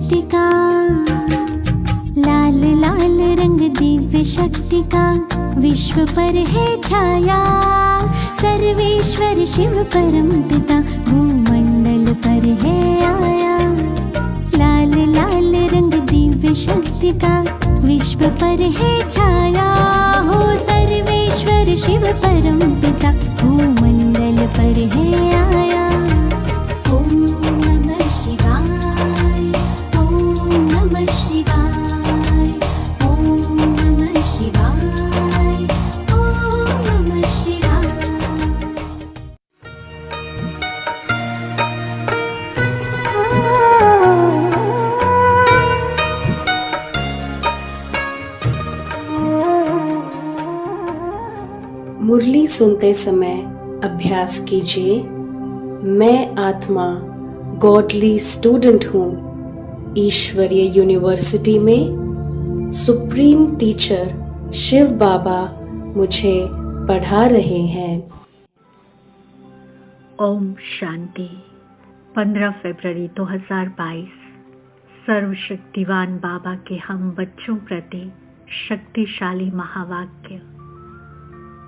शक्ति का, लाल लाल रंग दिव्य शक्ति का विश्व पर है छाया। सर्वेश्वर शिव परम पिता भूमंडल पर है आया। लाल लाल रंग दिव्य शक्ति का विश्व पर है छाया। हो सर्वेश्वर शिव परम पिता भूमंडल पर है आया। ओम नमः शिवाय, ओम नमः शिवाय, ओम नमः शिवाय, ओम नमः शिवाय। मुरली सुनते समय अभ्यास कीजिए। मैं आत्मा गॉडली स्टूडेंट हूँ। ईश्वरीय यूनिवर्सिटी में सुप्रीम टीचर शिव बाबा मुझे पढ़ा रहे हैं। ओम शांति। 15 फरवरी 2022। सर्वशक्तिवान बाबा के हम बच्चों प्रति शक्तिशाली महावाक्य।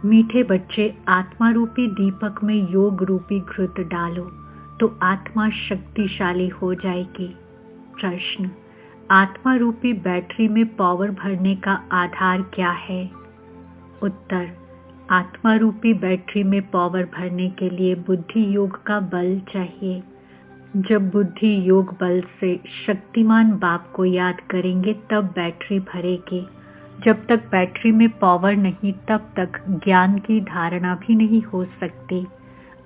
मीठे बच्चे, आत्मा रूपी दीपक में योग रूपी घृत डालो तो आत्मा शक्तिशाली हो जाएगी। प्रश्न, आत्मा रूपी बैटरी में पावर भरने का आधार क्या है? उत्तर, आत्मा रूपी बैटरी में पावर भरने के लिए बुद्धि योग का बल चाहिए। जब बुद्धि योग बल से शक्तिमान बाप को याद करेंगे तब बैटरी भरेगी। जब तक बैटरी में पावर नहीं तब तक ज्ञान की धारणा भी नहीं हो सकती।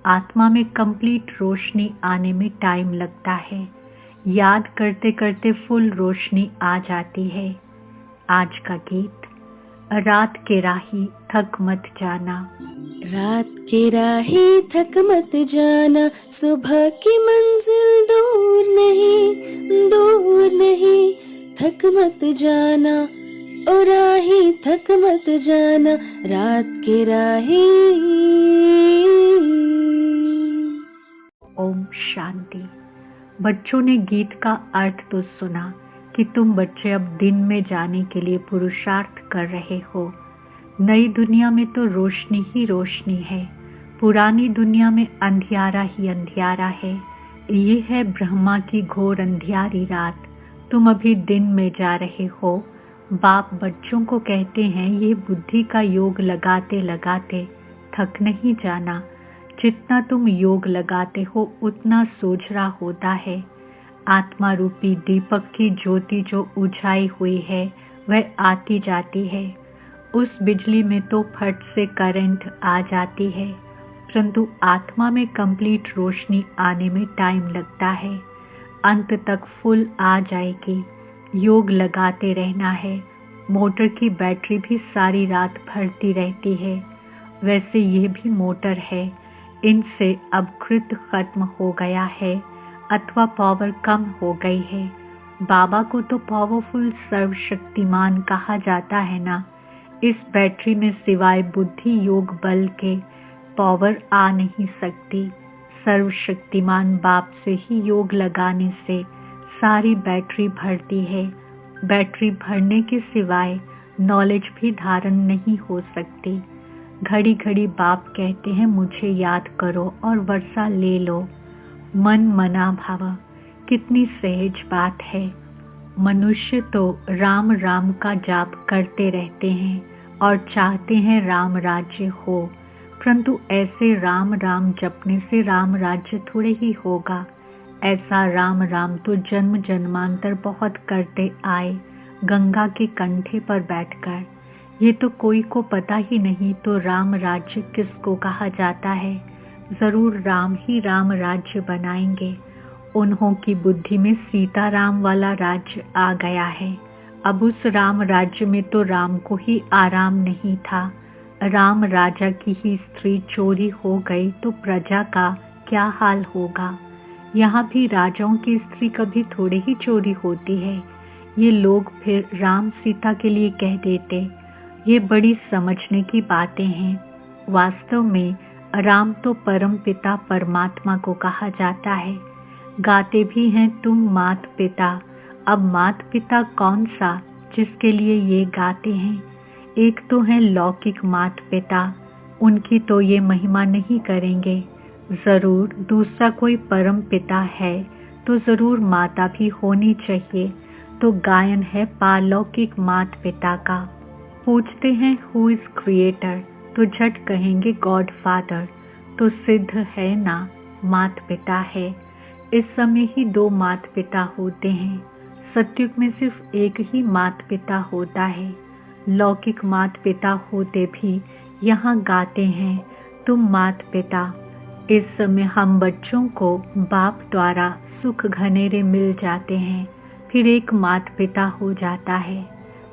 आत्मा में कंप्लीट रोशनी आने में टाइम लगता है। याद करते करते फुल रोशनी आ जाती है। आज का गीत। रात के राही थक मत जाना। रात के राही थक मत जाना, सुबह की मंजिल दूर नहीं, दूर नहीं। थक मत जाना ओ राही, थक मत जाना, रात के राही। ओम शांति। बच्चों ने गीत का अर्थ तो सुना कि तुम बच्चे अब दिन में जाने के लिए पुरुषार्थ कर रहे हो। नई दुनिया में तो रोशनी ही रोशनी है, पुरानी दुनिया में अंधियारा ही अंधियारा है। ये है ब्रह्मा की घोर अंधियारी रात। तुम अभी दिन में जा रहे हो। बाप बच्चों को कहते हैं ये बुद्धि का योग लगाते लगाते थक नहीं जाना। जितना तुम योग लगाते हो उतना सोझरा होता है। आत्मा रूपी दीपक की ज्योति जो उझाई हुई है वह आती जाती है। उस बिजली में तो फट से करंट आ जाती है, परंतु आत्मा में कंप्लीट रोशनी आने में टाइम लगता है। अंत तक फुल आ जाएगी। योग लगाते रहना है। मोटर की बैटरी भी सारी रात भरती रहती है, वैसे ये भी मोटर है। इनसे अब घृत खत्म हो गया है अथवा पावर कम हो गई है। बाबा को तो पावरफुल सर्वशक्तिमान कहा जाता है ना। इस बैटरी में सिवाय बुद्धि योग बल के पावर आ नहीं सकती। सर्वशक्तिमान बाप से ही योग लगाने से सारी बैटरी भरती है। बैटरी भरने के सिवाय नॉलेज भी धारण नहीं हो सकती। घड़ी घड़ी बाप कहते हैं मुझे याद करो और वर्षा ले लो। मन मना भाव, कितनी सहज बात है। मनुष्य तो राम राम का जाप करते रहते हैं और चाहते हैं राम राज्य हो, परंतु ऐसे राम राम जपने से राम राज्य थोड़े ही होगा। ऐसा राम राम तो जन्म जन्मांतर बहुत करते आए, गंगा के कंठे पर बैठकर। ये तो कोई को पता ही नहीं तो राम राज्य किसको कहा जाता है। जरूर राम ही राम राज्य बनाएंगे। उन्हों की बुद्धि में सीताराम वाला राज्य आ गया है। अब उस राम राज्य में तो राम को ही आराम नहीं था। राम राजा की ही स्त्री चोरी हो गई तो प्रजा का क्या हाल होगा। यहाँ भी राजाओं की स्त्री कभी थोड़े ही चोरी होती है। ये लोग फिर राम सीता के लिए कह देते। ये बड़ी समझने की बातें हैं। वास्तव में राम तो परम पिता परमात्मा को कहा जाता है। गाते भी हैं तुम मात पिता, अब माता पिता कौन सा जिसके लिए ये गाते हैं? एक तो है लौकिक माता पिता, उनकी तो ये महिमा नहीं करेंगे। जरूर दूसरा कोई परम पिता है तो जरूर माता भी होनी चाहिए। तो गायन है पारलौकिक माता पिता का। पूछते हैं हु इज क्रिएटर, तो झट कहेंगे गॉड फादर। तो सिद्ध है ना माता पिता है। इस समय ही दो माता पिता होते हैं। सतयुग में सिर्फ एक ही माता पिता होता है। लौकिक माता पिता होते भी यहाँ गाते हैं तुम माता पिता। इस समय हम बच्चों को बाप द्वारा सुख घनेरे मिल जाते हैं, फिर एक माता पिता हो जाता है।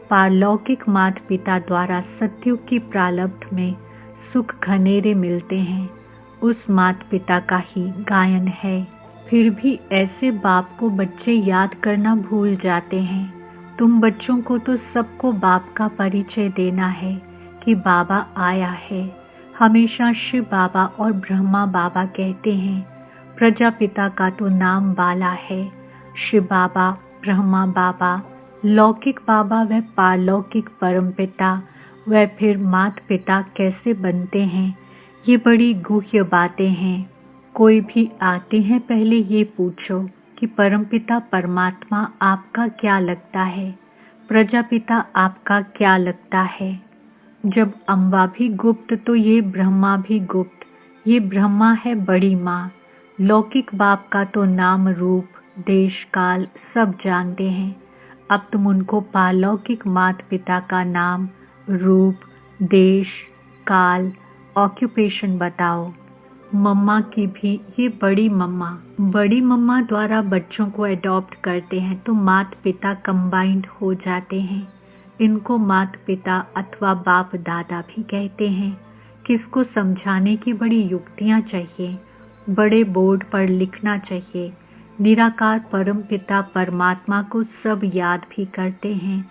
पारलौकिक माता पिता द्वारा सतयुग की प्रारब्ध में सुख घनेरे मिलते हैं, उस माता पिता का ही गायन है। फिर भी ऐसे बाप को बच्चे याद करना भूल जाते हैं। तुम बच्चों को तो सबको बाप का परिचय देना है कि बाबा आया है। हमेशा शिव बाबा और ब्रह्मा बाबा कहते हैं। प्रजापिता का तो नाम बाला है। शिव बाबा, ब्रह्मा बाबा, लौकिक बाबा व पारलौकिक परमपिता व फिर माता पिता कैसे बनते हैं, ये बड़ी गुह्य बातें हैं। कोई भी आते हैं पहले ये पूछो कि परमपिता परमात्मा आपका क्या लगता है, प्रजापिता आपका क्या लगता है। जब अम्बा भी गुप्त तो ये ब्रह्मा भी गुप्त। ये ब्रह्मा है बड़ी माँ। लौकिक बाप का तो नाम रूप देश काल सब जानते हैं। अब तुम उनको पारलौकिक माता पिता का नाम, रूप, देश, काल, ऑक्यूपेशन बताओ। मम्मा की भी ये बड़ी मम्मा द्वारा बच्चों को अडॉप्ट करते हैं तो माता पिता कंबाइंड हो जाते हैं। इनको माता पिता अथवा बाप दादा भी कहते हैं। किसको समझाने की बड़ी युक्तियां चाहिए, बड़े बोर्ड पर लिखना चाहिए। निराकार परम पिता परमात्मा को सब याद भी करते हैं,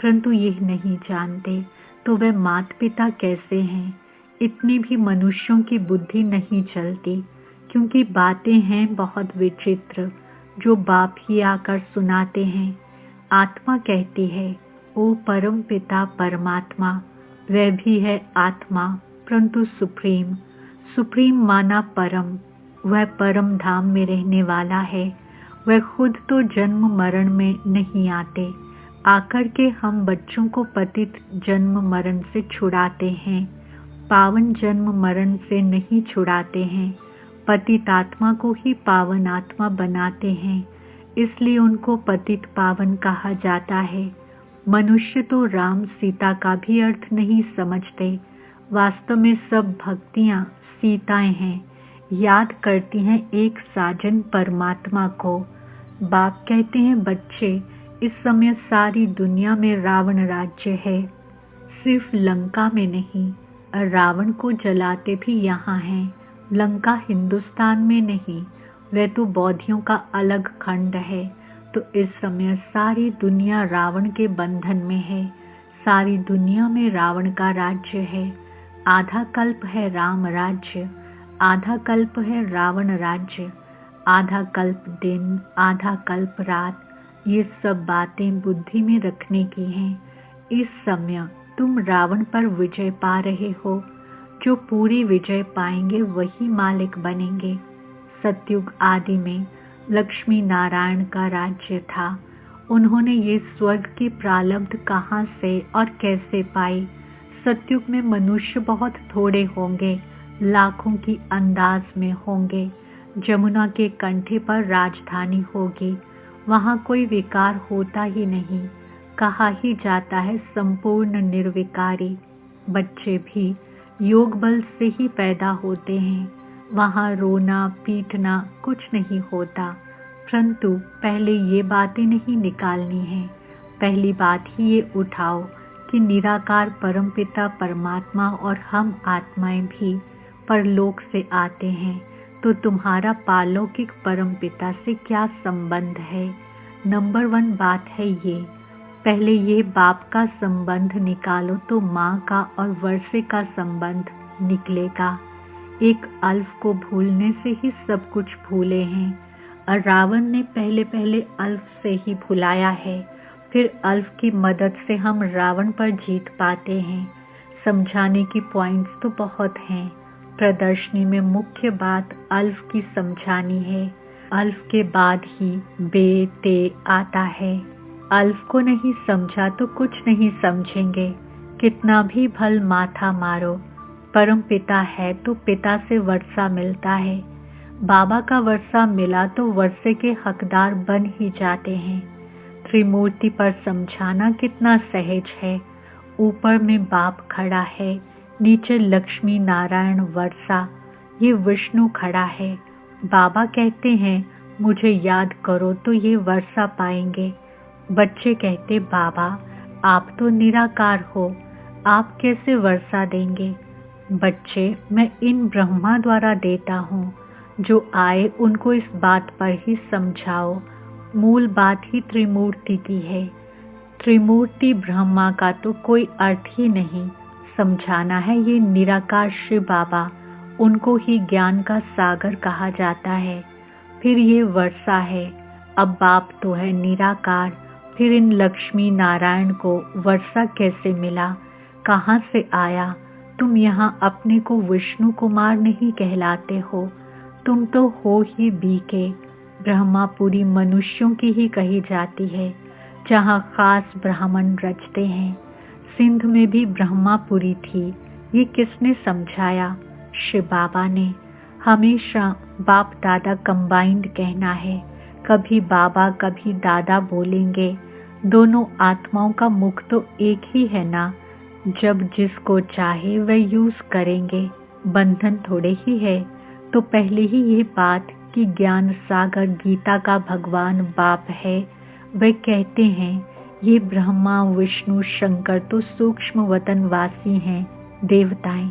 परंतु ये नहीं जानते तो वे माता पिता कैसे हैं। इतनी भी मनुष्यों की बुद्धि नहीं चलती, क्योंकि बातें हैं बहुत विचित्र जो बाप ही आकर सुनाते हैं। आत्मा कहती है ओ परम पिता परमात्मा, वह भी है आत्मा परंतु सुप्रीम माना परम। वह परम धाम में रहने वाला है। वह खुद तो जन्म मरण में नहीं आते, आकर के हम बच्चों को पतित जन्म मरण से छुड़ाते हैं, पावन जन्म मरण से नहीं छुड़ाते हैं। पतित आत्मा को ही पावन आत्मा बनाते हैं, इसलिए उनको पतित पावन कहा जाता है। मनुष्य तो राम सीता का भी अर्थ नहीं समझते। वास्तव में सब भक्तियां सीताएं हैं, याद करती हैं एक साजन परमात्मा को। बाप कहते हैं बच्चे, इस समय सारी दुनिया में रावण राज्य है, सिर्फ लंका में नहीं। रावण को जलाते भी यहाँ हैं। लंका हिंदुस्तान में नहीं, वह तो बौद्धियों का अलग खंड है। तो इस समय सारी दुनिया रावण के बंधन में है। सारी दुनिया में रावण का राज्य है। आधा कल्प है राम राज्य, आधा कल्प है रावण राज्य, आधा कल्प दिन, आधा कल्प रात। ये सब बातें बुद्धि में रखने की हैं। इस समय तुम रावण पर विजय पा रहे हो। जो पूरी विजय पाएंगे वही मालिक बनेंगे। सतयुग आदि में लक्ष्मी नारायण का राज्य था। उन्होंने ये स्वर्ग की प्रारब्ध कहाँ से और कैसे पाई। सतयुग में मनुष्य बहुत थोड़े होंगे, लाखों की अंदाज में होंगे। जमुना के कंठे पर राजधानी होगी, वहाँ कोई विकार होता ही नहीं। कहा ही जाता है संपूर्ण निर्विकारी। बच्चे भी योग बल से ही पैदा होते हैं। वहाँ रोना पीटना कुछ नहीं होता। परंतु पहले ये बातें नहीं निकालनी है। पहली बात ही ये उठाओ कि निराकार परमपिता परमात्मा और हम आत्माएं भी परलोक से आते हैं, तो तुम्हारा पारलौकिक परमपिता से क्या संबंध है। नंबर 1 बात है ये। पहले ये बाप का संबंध निकालो तो माँ का और वर्षे का संबंध निकलेगा। एक अल्फ को भूलने से ही सब कुछ भूले हैं। और रावण ने पहले पहले अल्फ से ही भुलाया है, फिर अल्फ की मदद से हम रावण पर जीत पाते हैं। समझाने की पॉइंट्स तो बहुत हैं। प्रदर्शनी में मुख्य बात अल्फ की समझानी है। अल्फ के बाद ही बे ते आता है। अल्फ को नहीं समझा तो कुछ नहीं समझेंगे। कितना भी भल माथा मारो, परम पिता है तो पिता से वर्षा मिलता है। बाबा का वर्षा मिला तो वर्षे के हकदार बन ही जाते हैं। त्रिमूर्ति पर समझाना कितना सहज है। ऊपर में बाप खड़ा है, नीचे लक्ष्मी नारायण वर्षा, ये विष्णु खड़ा है। बाबा कहते हैं मुझे याद करो तो ये वर्षा पाएंगे। बच्चे कहते बाबा आप तो निराकार हो, आप कैसे वर्षा देंगे। बच्चे मैं इन ब्रह्मा द्वारा देता हूँ, जो आए उनको इस बात पर ही समझाओ। मूल बात ही त्रिमूर्ति की है। त्रिमूर्ति ब्रह्मा का तो कोई अर्थ ही नहीं। समझाना है ये निराकार शिव बाबा, उनको ही ज्ञान का सागर कहा जाता है। फिर ये वर्षा है। अब बाप तो है निराकार, फिर इन लक्ष्मी नारायण को वर्षा कैसे मिला, कहाँ से आया। तुम यहाँ अपने को विष्णु कुमार नहीं कहलाते हो, तुम तो हो ही बीके। ब्रह्मापुरी मनुष्यों की ही कही जाती है, जहाँ खास ब्राह्मण रचते हैं। सिंध में भी ब्रह्मापुरी थी, ये किसने समझाया? शिव बाबा ने। हमेशा बाप दादा कंबाइंड कहना है। कभी बाबा कभी दादा बोलेंगे। दोनों आत्माओं का मुख तो एक ही है ना। जब जिसको चाहे वह यूज करेंगे, बंधन थोड़े ही है। तो पहले ही ये बात कि ज्ञान सागर गीता का भगवान बाप है। वे कहते हैं ये ब्रह्मा विष्णु शंकर तो सूक्ष्म वतनवासी हैं, देवताएं।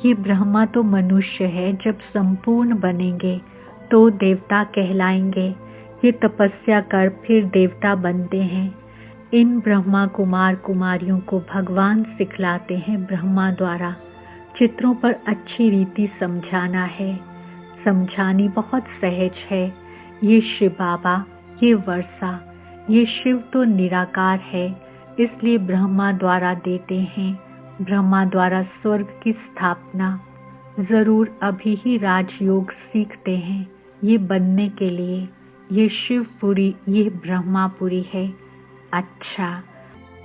ये ब्रह्मा तो मनुष्य है, जब संपूर्ण बनेंगे तो देवता कहलाएंगे। ये तपस्या कर फिर देवता बनते हैं। इन ब्रह्मा कुमार कुमारियों को भगवान सिखलाते हैं ब्रह्मा द्वारा। चित्रों पर अच्छी रीति समझाना है। समझानी बहुत सहज है। ये शिव बाबा, ये वर्षा, ये शिव तो निराकार है, इसलिए ब्रह्मा द्वारा देते हैं। ब्रह्मा द्वारा स्वर्ग की स्थापना। जरूर अभी ही राजयोग सीखते हैं ये बनने के लिए। ये शिवपुरी, ये ब्रह्मापुरी है। अच्छा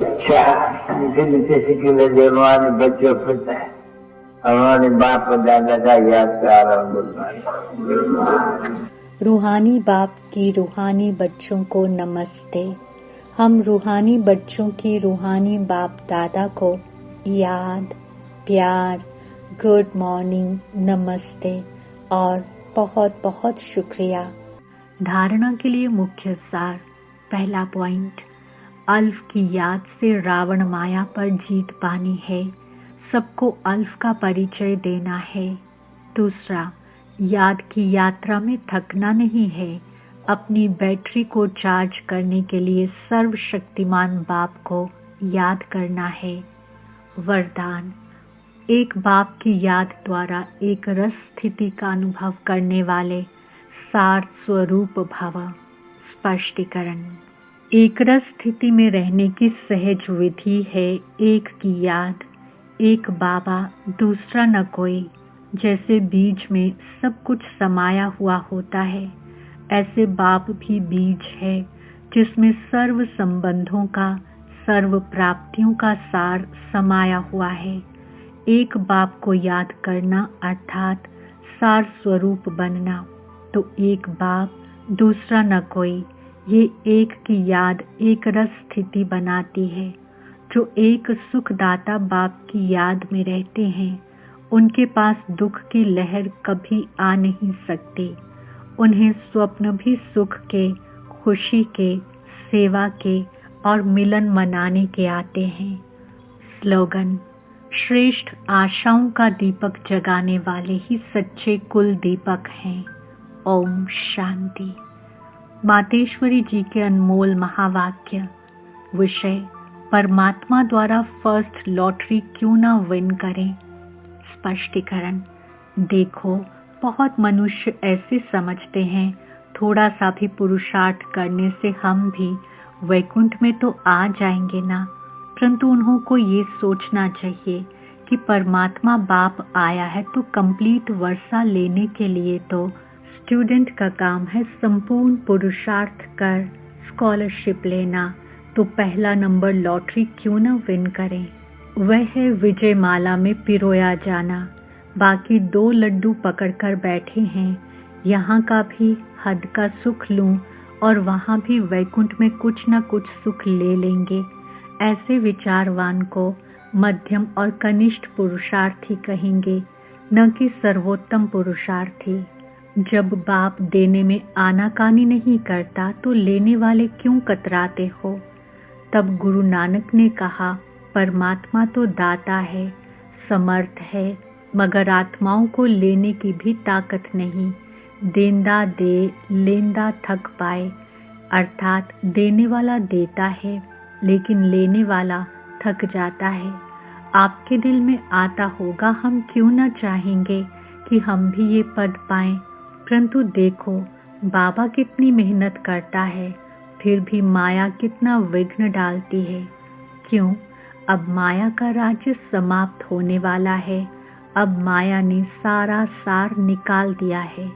मीठे मीठे सिक्के जवान बच्चों फिरता है। हमारे बाप दादा का याद प्यारा रूहानी बाप की रूहानी बच्चों को नमस्ते। हम रूहानी बच्चों की रूहानी बाप दादा को याद, प्यार, गुड मॉर्निंग, नमस्ते और बहुत बहुत शुक्रिया। धारणा के लिए मुख्य सार। पहला पॉइंट, अल्फ की याद से रावण माया पर जीत पानी है। सबको अल्फ का परिचय देना है। दूसरा, याद की यात्रा में थकना नहीं है। अपनी बैटरी को चार्ज करने के लिए सर्वशक्तिमान बाप को याद करना है। वरदान, एक बाप की याद द्वारा एक रस स्थिति का अनुभव करने वाले सार स्वरूप भव। स्पष्टीकरण, एक रस स्थिति में रहने की सहज विधि है एक की याद, एक बाबा, दूसरा न कोई। जैसे बीज में सब कुछ समाया हुआ होता है, ऐसे बाप भी बीज है जिसमें सर्व संबंधों का, सर्व प्राप्तियों का सार समाया हुआ है। एक बाप को याद करना अर्थात सार स्वरूप बनना। तो एक बाप, दूसरा न कोई, ये एक की याद एक रस स्थिति बनाती है। जो एक सुखदाता बाप की याद में रहते हैं, उनके पास दुख की लहर कभी आ नहीं सकती। उन्हें स्वप्न भी सुख के, खुशी के, सेवा के और मिलन मनाने के आते हैं। स्लोगन, श्रेष्ठ आशाओं का दीपक जगाने वाले ही सच्चे कुल दीपक हैं। ओम शांति। मातेश्वरी जी के अनमोल महावाक्य। विषय, परमात्मा द्वारा फर्स्ट लॉटरी क्यों ना विन करें। स्पष्टीकरण, देखो बहुत मनुष्य ऐसे समझते हैं थोड़ा सा भी पुरुषार्थ करने से हम भी वैकुंठ में तो आ जाएंगे ना, परंतु उन्हों को ये सोचना चाहिए कि परमात्मा बाप आया है तो कंप्लीट वर्षा लेने के लिए तो स्टूडेंट का काम है संपूर्ण पुरुषार्थ कर स्कॉलरशिप लेना। तो पहला नंबर लॉटरी क्यों न विन करें, वह है विजय माला में पिरोया जाना। बाकी 2 लड्डू पकड़कर बैठे हैं, यहाँ का भी हद का सुख लूं और वहाँ भी वैकुंठ में कुछ न कुछ सुख ले लेंगे। ऐसे विचारवान को मध्यम और कनिष्ठ पुरुषार्थी कहेंगे, न कि सर्वोत्तम पुरुषार्थी। जब बाप देने में आनाकानी नहीं करता तो लेने वाले क्यों कतराते हो। तब गुरु नानक ने कहा, परमात्मा तो दाता है, समर्थ है, मगर आत्माओं को लेने की भी ताकत नहीं। देंदा दे, लेंदा थक पाए, अर्थात देने वाला देता है लेकिन लेने वाला थक जाता है। आपके दिल में आता होगा, हम क्यों न चाहेंगे कि हम भी ये पद पाएं, परंतु देखो बाबा कितनी मेहनत करता है, फिर भी माया कितना विघ्न डालती है। क्यों? अब माया का राज्य समाप्त होने वाला है। अब माया ने सारा सार निकाल दिया है।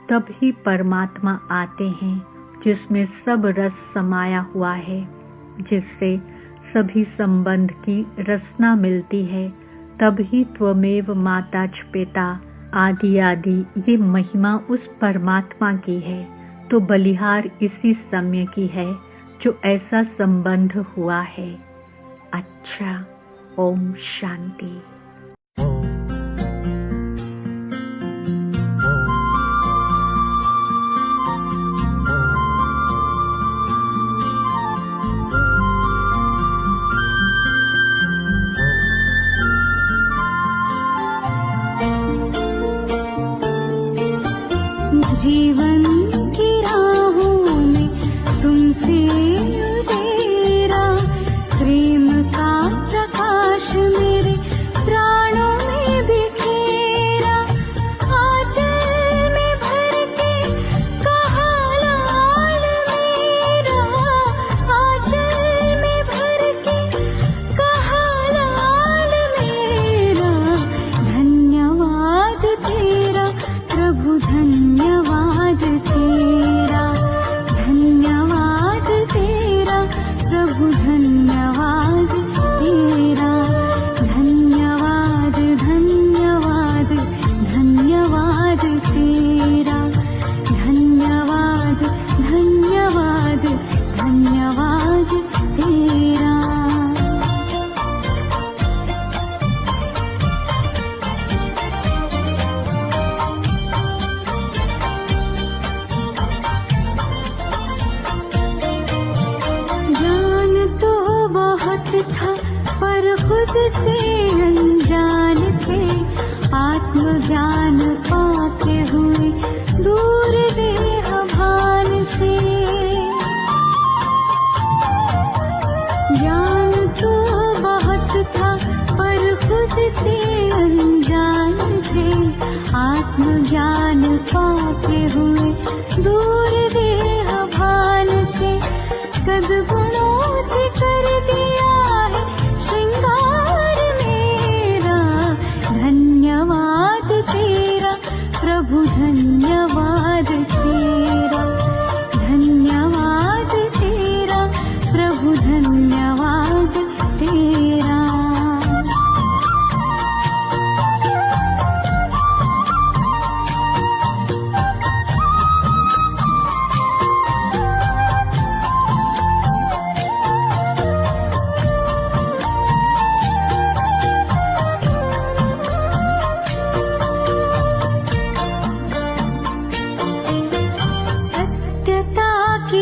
तब ही परमात्मा आते हैं जिसमें सब रस समाया हुआ है, जिससे सभी संबंध की रसना मिलती है। तब ही त्वमेव माता च पिता आदि आदि ये महिमा उस परमात्मा की है। तो बलिहार इसी समय की है जो ऐसा संबंध हुआ है। अच्छा, ओम शांति। जीवन की राहों में तुमसे उजेरा, प्रेम का प्रकाश मेरे प्राणों में बिखेरा। आंचल में भर के कहा लाल मेरा, आंचल में भर के कहा लाल मेरा। धन्यवाद तेरा प्रभु, धन्यवाद तेरा, धन्यवाद तेरा प्रभु, धन्यवाद तेरा। धन्यवाद धन्यवाद धन्यवाद तेरा, धन्यवाद धन्यवाद धन्यवाद तेरा। था पर खुद से अनजान थे, आत्मज्ञान पाते हुए दूर देह भान से। ज्ञान तो बहुत था पर खुद से अनजान थे, आत्मज्ञान पाते हुए दूर देह भान से। सद्गुणों से कर दिया है श्रृंगार मेरा। धन्यवाद तेरा प्रभु, धन्यवाद तेरा, धन्यवाद तेरा प्रभु, धन्यवाद तेरा।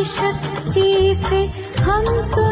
शक्ति से हम तो